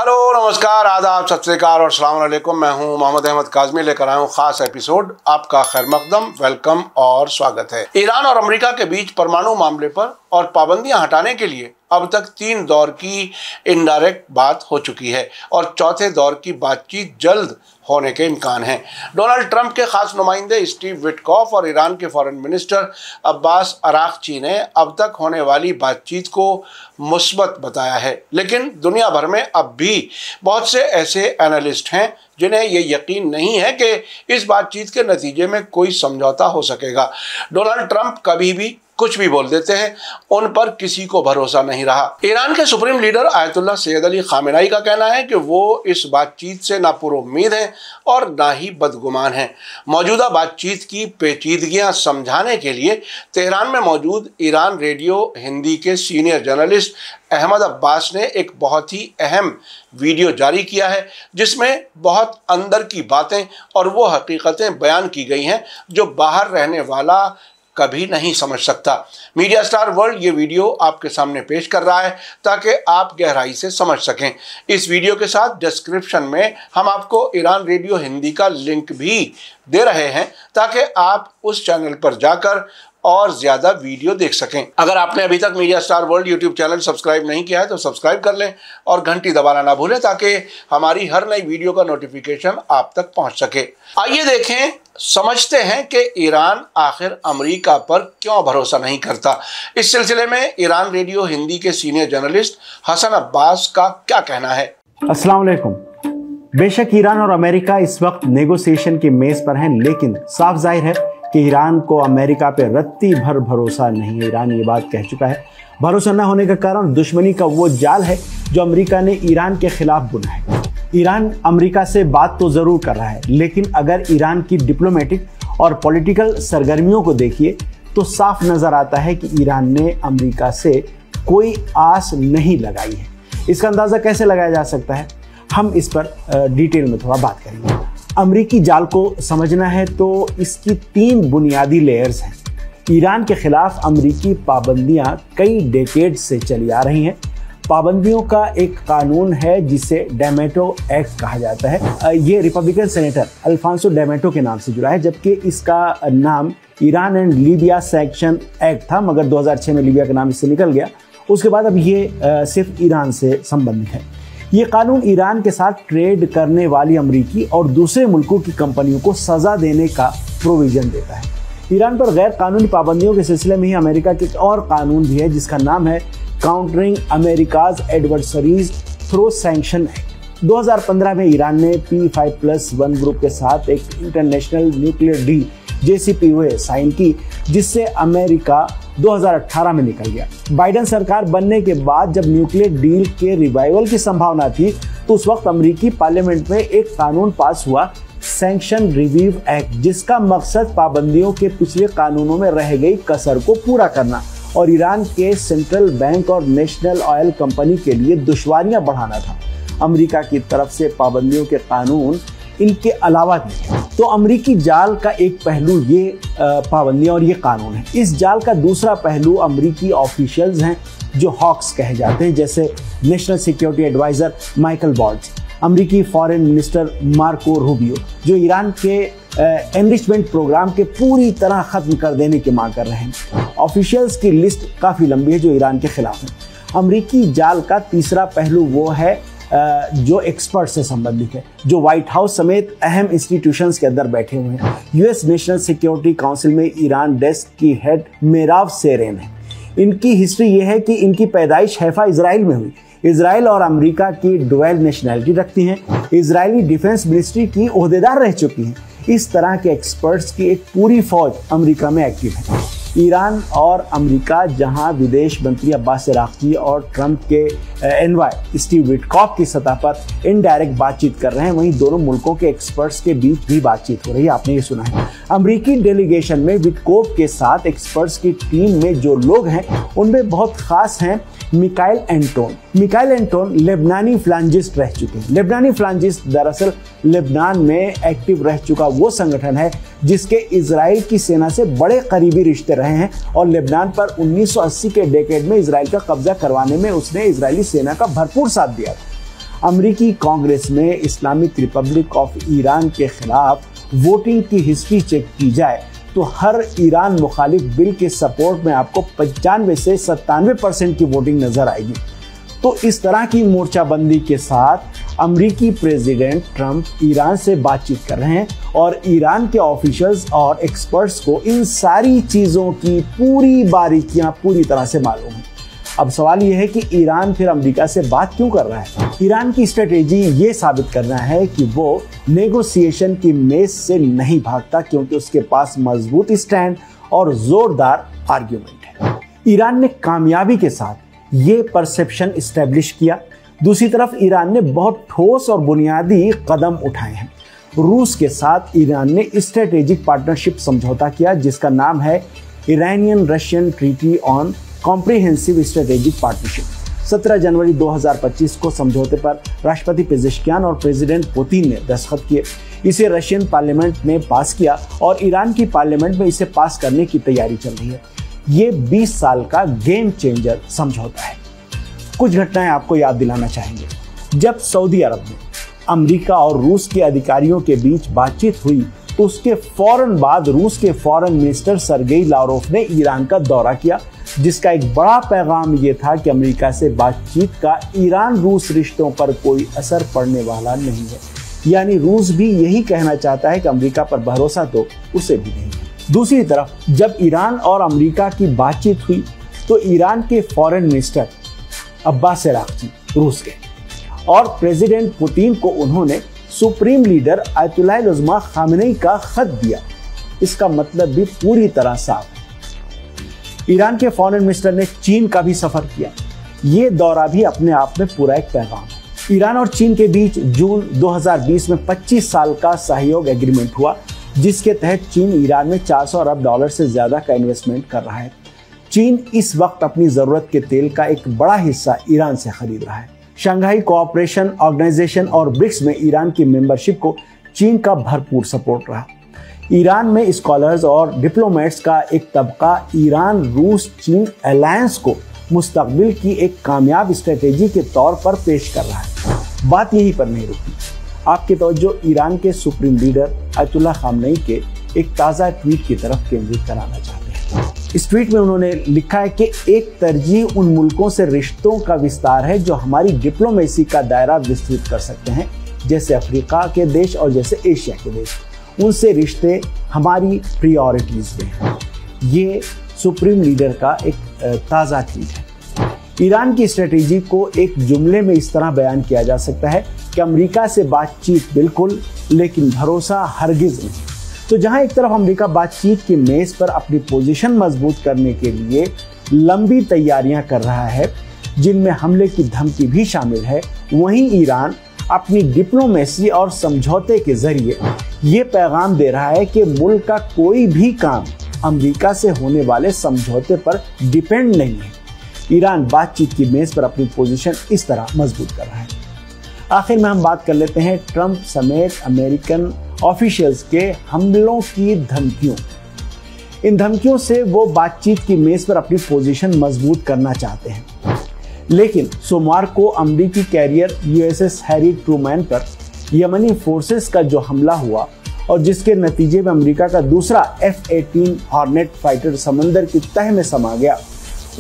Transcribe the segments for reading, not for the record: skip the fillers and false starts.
Hello, नमस्कार, आदाब, सत श्री अकाल और अस्सलाम वालेकुम। मैं हूं मोहम्मद अहमद काज़मी, लेकर आया हूं खास एपिसोड। आपका खैर मकदम, वेलकम और स्वागत है। ईरान और अमेरिका के बीच परमाणु मामले पर और पाबंदियां हटाने के लिए अब तक 3 दौर की इनडायरेक्ट बात हो चुकी है और चौथे दौर की बातचीत जल्द होने के इम्कान हैं। डोनाल्ड ट्रंप के खास नुमाइंदे स्टीव विटकॉफ और ईरान के फॉरेन मिनिस्टर अब्बास अरागची ने अब तक होने वाली बातचीत को मुस्बत बताया है, लेकिन दुनिया भर में अब भी बहुत से ऐसे एनालिस्ट हैं जिन्हें ये यकीन नहीं है कि इस बातचीत के नतीजे में कोई समझौता हो सकेगा। डोनाल्ड ट्रंप कभी भी कुछ भी बोल देते हैं, उन पर किसी को भरोसा नहीं रहा। ईरान के supreme leader Ayatollah Syed Ali Khamenei का कहना है कि वो इस बातचीत से ना पुरुम्मीद हैं और ना ही बदगुमान हैं। मौजूदा बातचीत की पेचीदगियां समझाने के लिए तेहरान में मौजूद ईरान रेडियो हिंदी के सीनियर जर्नलिस्ट अहमद अब्बास ने एक बहुत ही अहम वीडियो जारी किया है, जिसमें बहुत अंदर की बातें और वो हकीकतें बयान की गई हैं जो बाहर रहने वाला कभी नहीं समझ सकता। मीडिया स्टार वर्ल्ड ये वीडियो आपके सामने पेश कर रहा है ताकि आप गहराई से समझ सकें। इस वीडियो के साथ डिस्क्रिप्शन में हम आपको ईरान रेडियो हिंदी का लिंक भी दे रहे हैं ताकि आप उस चैनल पर जाकर और ज़्यादा वीडियो देख सकें। अगर आपने अभी तक media star world YouTube channel subscribe नहीं किया है तो सब्सक्राइब कर लें और घंटी दबाना ना भूलें ताकि हमारी हर नई वीडियो का नोटिफिकेशन आप तक पहुंच सके। आइए देखें, समझते हैं कि ईरान आखिर अमेरिका पर क्यों भरोसा नहीं करता। इस सिलसिले में ईरान रेडियो हिंदी के सीनियर जर्नलिस्ट हसन अब्बास का क्या कहना है। अस्सलाम वालेकुम। बेशक ईरान और अमेरिका इस वक्त नेगोशिएशन की मेज पर हैं, लेकिन साफ जाहिर है कि ईरान को अमेरिका पे रत्ती भर भरोसा नहीं है। ईरान ये बात कह चुका है। भरोसा न होने का कारण दुश्मनी का वो जाल है जो अमेरिका ने ईरान के खिलाफ बुना है। ईरान अमेरिका से बात तो ज़रूर कर रहा है, लेकिन अगर ईरान की डिप्लोमेटिक और पॉलिटिकल सरगर्मियों को देखिए तो साफ नज़र आता है कि ईरान ने अमेरिका से कोई आस नहीं लगाई है। इसका अंदाज़ा कैसे लगाया जा सकता है, हम इस पर डिटेल में थोड़ा बात करेंगे। अमेरिकी जाल को समझना है तो इसकी 3 बुनियादी लेयर्स हैं। ईरान के खिलाफ अमेरिकी पाबंदियां कई डेकेड से चली आ रही हैं। पाबंदियों का एक कानून है जिसे डेमेटो एक्ट कहा जाता है। ये रिपब्लिकन सेनेटर अल्फांसो डेमेटो के नाम से जुड़ा है, जबकि इसका नाम Iran and Libya section act था, मगर 2006 में लीबिया का नाम इससे निकल गया। उसके बाद अब ये सिर्फ ईरान से संबंधित है। ये कानून ईरान के साथ ट्रेड करने वाली अमेरिकी और दूसरे मुल्कों की कंपनियों को सज़ा देने का प्रोविज़न देता है। ईरान पर गैर कानूनी पाबंदियों के सिलसिले में ही अमेरिका के एक और कानून भी है जिसका नाम है countering America's adversaries through sanction act. 2015 में ईरान ने P5+1 ग्रुप के साथ एक international nuclear deal JCPOA sign की, जिससे अमेरिका 2018 में निकल गया। बाइडेन सरकार बनने के बाद जब न्यूक्लियर डील के रिवाइवल की संभावना थी तो उस वक्त अमेरिकी पार्लियामेंट में एक कानून पास हुआ, सैंक्शन रिव्यू एक्ट, जिसका मकसद पाबंदियों के पिछले कानूनों में रह गई कसर को पूरा करना और ईरान के सेंट्रल बैंक और नेशनल ऑयल कंपनी के लिए दुश्वारियां बढ़ाना था। अमेरिका की तरफ से पाबंदियों के कानून इनके अलावा भी है। तो अमेरिकी जाल का एक पहलू ये पाबंदियां और ये कानून है। इस जाल का दूसरा पहलू अमेरिकी ऑफिशियल्स हैं जो हॉक्स कहे जाते हैं, जैसे national security adviser Michael Waltz, अमेरिकी फॉरेन मिनिस्टर मार्को रूबियो, जो ईरान के एनरिचमेंट प्रोग्राम के पूरी तरह ख़त्म कर देने की मांग कर रहे हैं। ऑफिशियल्स की लिस्ट काफ़ी लंबी है जो ईरान के खिलाफ है। अमेरिकी जाल का तीसरा पहलू वो है जो एक्सपर्ट से संबंधित है, जो व्हाइट हाउस समेत अहम इंस्टीट्यूशंस के अंदर बैठे हुए हैं। यूएस नेशनल सिक्योरिटी काउंसिल में ईरान डेस्क की हेड मेराव सेरेन है। इनकी हिस्ट्री ये है कि इनकी पैदाइश हैफा इजराइल में हुई। इजराइल और अमेरिका की डुअल नेशनैलिटी रखती हैं। इजरायली डिफेंस मिनिस्ट्री की ओहदेदार रह चुकी हैं। इस तरह के एक्सपर्ट्स की एक पूरी फौज अमेरिका में एक्टिव है। ईरान और अमेरिका जहां विदेश मंत्री अब्बास अरागची और ट्रंप के एनवाई स्टीव विटकॉफ की सतह पर इनडायरेक्ट बातचीत कर रहे हैं, वहीं दोनों मुल्कों के एक्सपर्ट्स के बीच भी बातचीत हो रही है। आपने ये सुना है। अमेरिकी डेलीगेशन में विटकॉफ के साथ एक्सपर्ट्स की टीम में जो लोग हैं उनमें बहुत खास हैं मिकाइल एंटोन। मिकाइल एंटोन लेबनानी फ्लांजिस्ट रह चुके हैं। लेबनानी फ्लांजिस्ट दरअसल लेबनान में एक्टिव रह चुका वो संगठन है जिसके इजराइल की सेना से बड़े करीबी रिश्ते रहे हैं और लेबनान पर 1980 के डेकेड में इजराइल का कब्जा करवाने में उसने इजरायली सेना का भरपूर साथ दिया। अमेरिकी कांग्रेस में इस्लामिक रिपब्लिक ऑफ ईरान के खिलाफ वोटिंग की हिस्ट्री चेक की जाए तो हर ईरान मुखालिफ बिल के सपोर्ट में आपको 95 से 97% की वोटिंग नजर आएगी। तो इस तरह की मोर्चाबंदी के साथ अमेरिकी प्रेसिडेंट ट्रंप ईरान से बातचीत कर रहे हैं और ईरान के ऑफिशियल्स और एक्सपर्ट्स को इन सारी चीज़ों की पूरी बारीकियां पूरी तरह से मालूम है। अब सवाल यह है कि ईरान फिर अमेरिका से बात क्यों कर रहा है। ईरान की स्ट्रेटेजी ये साबित करना है कि वो नेगोशिएशन की मेज से नहीं भागता, क्योंकि उसके पास मजबूत स्टैंड और जोरदार आर्ग्यूमेंट है। ईरान ने कामयाबी के साथ ये परसेप्शन इस्टेब्लिश किया। दूसरी तरफ ईरान ने बहुत ठोस और बुनियादी कदम उठाए हैं। रूस के साथ ईरान ने स्ट्रेटेजिक पार्टनरशिप समझौता किया, जिसका नाम है Iranian Russian treaty on comprehensive strategic partnership. 17 जनवरी 2025 को समझौते पर राष्ट्रपति पेजेश्कियान और प्रेसिडेंट पुतिन ने दस्तखत किए। इसे रशियन पार्लियामेंट ने पास किया और ईरान की पार्लियामेंट में इसे पास करने की तैयारी चल रही है। ये 20 साल का गेम चेंजर समझौता है। कुछ घटनाएं आपको याद दिलाना चाहेंगे। जब सऊदी अरब में अमेरिका और रूस के अधिकारियों के बीच बातचीत हुई तो उसके फौरन बाद रूस के फॉरेन मिनिस्टर सरगेई लावरोव ने ईरान का दौरा किया, जिसका एक बड़ा पैगाम ये था कि अमेरिका से बातचीत का ईरान रूस रिश्तों पर कोई असर पड़ने वाला नहीं है। यानी रूस भी यही कहना चाहता है कि अमेरिका पर भरोसा तो उसे भी नहीं है। दूसरी तरफ जब ईरान और अमेरिका की बातचीत हुई तो ईरान के फॉरेन मिनिस्टर अब्बास अराक्ची रूस के और प्रेसिडेंट पुतिन को उन्होंने सुप्रीम लीडर आयतुल्लाह उज़्मा खामेनेई का खत दिया। इसका मतलब भी पूरी तरह साफ है। ईरान के फॉरेन मिनिस्टर ने चीन का भी सफर किया। ये दौरा भी अपने आप में पूरा एक पैगाम है। ईरान और चीन के बीच जून 2020 में 25 साल का सहयोग एग्रीमेंट हुआ, जिसके तहत चीन ईरान में 400 अरब डॉलर से ज्यादा का इन्वेस्टमेंट कर रहा है। चीन इस वक्त अपनी जरूरत के तेल का एक बड़ा हिस्सा ईरान से खरीद रहा है। शंघाई कोऑपरेशन ऑर्गेनाइजेशन और ब्रिक्स में ईरान की मेंबरशिप को चीन का भरपूर सपोर्ट रहा। ईरान में स्कॉलर्स और डिप्लोमेट्स का एक तबका ईरान रूस चीन अलायंस को मुस्तकबिल की एक कामयाब स्ट्रेटेजी के तौर पर पेश कर रहा है। बात यहीं पर नहीं रुकी। आपकी तवज्जो ईरान के सुप्रीम लीडर आयतुल्लाह खामेनेई के एक ताज़ा ट्वीट की तरफ केंद्रित कराना चाहते हैं। इस ट्वीट में उन्होंने लिखा है कि एक तरजीह उन मुल्कों से रिश्तों का विस्तार है जो हमारी डिप्लोमेसी का दायरा विस्तृत कर सकते हैं, जैसे अफ्रीका के देश और जैसे एशिया के देश। उनसे रिश्ते हमारी प्रायोरिटीज में हैं। ये सुप्रीम लीडर का एक ताज़ा ट्वीट है। ईरान की स्ट्रेटेजी को एक जुमले में इस तरह बयान किया जा सकता है कि अमेरिका से बातचीत बिल्कुल, लेकिन भरोसा हरगिज नहीं। तो जहां एक तरफ अमेरिका बातचीत की मेज पर अपनी पोजीशन मजबूत करने के लिए लंबी तैयारियां कर रहा है, जिनमें हमले की धमकी भी शामिल है, वहीं ईरान अपनी डिप्लोमेसी और समझौते के जरिए ये पैगाम दे रहा है कि मुल्क का कोई भी काम अमेरिका से होने वाले समझौते पर डिपेंड नहीं है। ईरान बातचीत की मेज पर अपनी पोजीशन इस तरह मजबूत कर रहा है। आखिर में हम बात कर लेते हैं ट्रंप समेत अमेरिकन ऑफिशियल्स के हमलों की धमकियों। इन धमकियों से वो बातचीत की मेज पर अपनी पोजीशन मजबूत करना चाहते हैं, लेकिन सोमवार को अमेरिकी कैरियर यूएसएस हैरी ट्रूमैन पर यमनी फोर्सेस का जो हमला हुआ और जिसके नतीजे में अमेरिका का दूसरा F-18 हॉर्नेट फाइटर समंदर की तह में समा गया,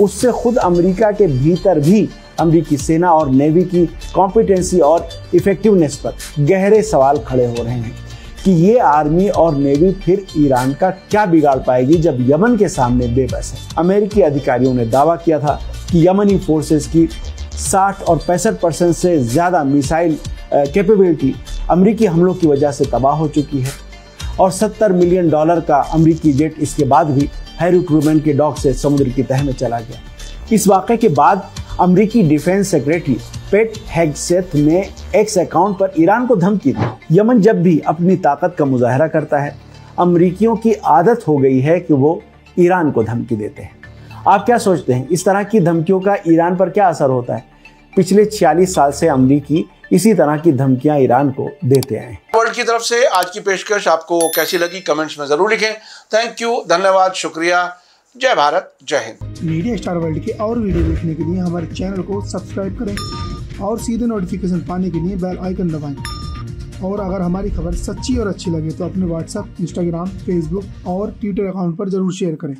उससे खुद अमेरिका के भीतर भी अमेरिकी सेना और नेवी की कॉम्पिटेंसी और इफेक्टिवनेस पर गहरे सवाल खड़े हो रहे हैं कि ये आर्मी और नेवी फिर ईरान का क्या बिगाड़ पाएगी जब यमन के सामने बेबस है। अमेरिकी अधिकारियों ने दावा किया था कि यमनी फोर्सेस की 60 और 65% से ज़्यादा मिसाइल कैपेबिलिटी अमेरिकी हमलों की वजह से तबाह हो चुकी है और $70 मिलियन का अमेरिकी जेट इसके बाद भी हैरी ट्रूमैन के डॉक से समुद्र की तह में चला गया। इस वाक़े के बाद अमेरिकी डिफेंस सेक्रेटरी पेट हेगसेथ ने एक्स अकाउंट पर ईरान को धमकी दी। यमन जब भी अपनी ताकत का मुजाहरा करता है, अमेरिकियों की आदत हो गई है कि वो ईरान को धमकी देते हैं। आप क्या सोचते हैं, इस तरह की धमकियों का ईरान पर क्या असर होता है? पिछले 46 साल से अमेरिकी इसी तरह की धमकियां ईरान को देते आए। वर्ल्ड की तरफ से आज की पेशकश आपको कैसी लगी कमेंट्स में जरूर लिखें। थैंक यू, धन्यवाद, शुक्रिया। जय भारत, जय हिंद। मीडिया स्टार वर्ल्ड के और वीडियो देखने के लिए हमारे चैनल को सब्सक्राइब करें। और सीधे नोटिफिकेशन पाने के लिए बेल आइकन दबाएं। और अगर हमारी खबर सच्ची और अच्छी लगे तो अपने व्हाट्सएप, इंस्टाग्राम, फेसबुक और ट्विटर अकाउंट पर जरूर शेयर करें।